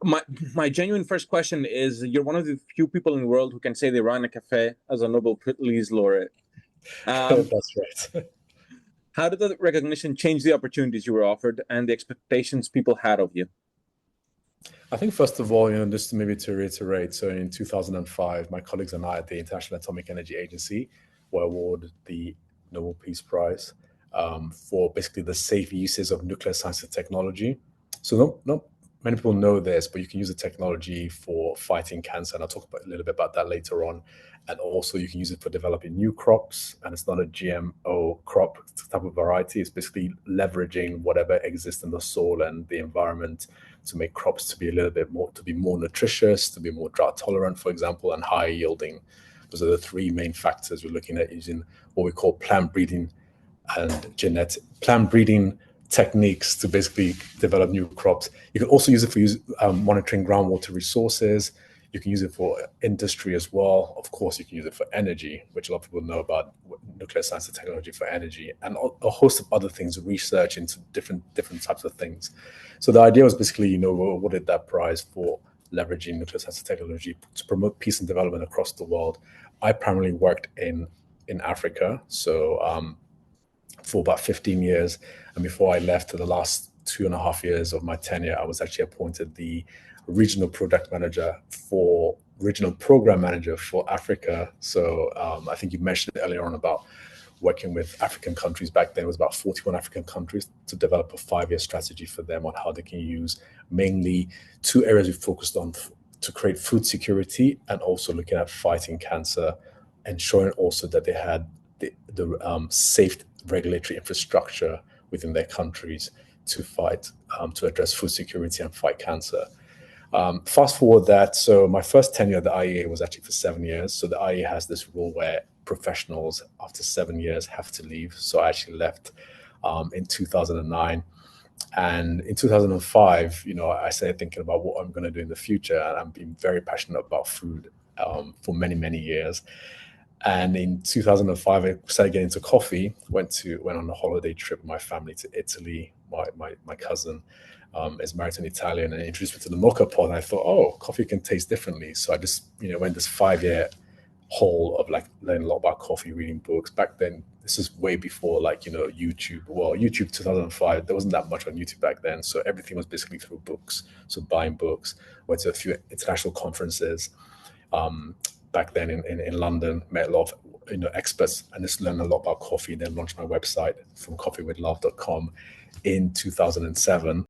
My my genuine first question is: you're one of the few people in the world who can say they ran a cafe as a Nobel Peace laureate. Um, That's right. how did the recognition change the opportunities you were offered and the expectations people had of you? I think first of all, just maybe to reiterate, so in 2005, my colleagues and I at the International Atomic Energy Agency were awarded the Nobel Peace Prize for basically the safe uses of nuclear science and technology. So not many people know this, but you can use the technology for fighting cancer, and I'll talk a little bit about that later on. And also, you can use it for developing new crops, and it's not a GMO crop type of variety. It's basically leveraging whatever exists in the soil and the environment to make crops to be a little bit more, to be more nutritious, to be more drought tolerant, for example, and high yielding. Those are the three main factors we're looking at using what we call plant breeding and genetic plant breeding techniques to basically develop new crops. You can also use it for monitoring groundwater resources. You can use it for industry as well. Of course, you can use it for energy, which a lot of people know about nuclear science and technology for energy, and a host of other things, research into different types of things. So the idea was basically, we awarded that prize for leveraging nuclear science and technology to promote peace and development across the world. I primarily worked in Africa, so for about 15 years. And before I left, for the last 2.5 years of my tenure, I was actually appointed the regional program manager for Africa. So I think you mentioned earlier on about working with African countries. Back then, it was about 41 African countries to develop a 5-year strategy for them on how they can use mainly two areas we focused on to create food security and also looking at fighting cancer, ensuring also that they had the safe regulatory infrastructure within their countries to to address food security and fight cancer. Fast forward that, so my first tenure at the IEA was actually for 7 years. So the IEA has this rule where professionals after 7 years have to leave. So I actually left in 2009. And in 2005, I started thinking about what I'm going to do in the future. And I've been very passionate about food for many, many years. And in 2005, I started getting into coffee. Went on a holiday trip with my family to Italy. My cousin is married to an Italian, and introduced me to the mocha pot. And I thought, oh, coffee can taste differently. So I just went this 5-year hole of like learning a lot about coffee, reading books. Back then, this is way before YouTube. Well, YouTube 2005, there wasn't that much on YouTube back then, so everything was basically through books. So buying books, went to a few international conferences. Back then in London, met a lot of experts, and just learned a lot about coffee. Then launched my website from coffeewithlove.com in 2007.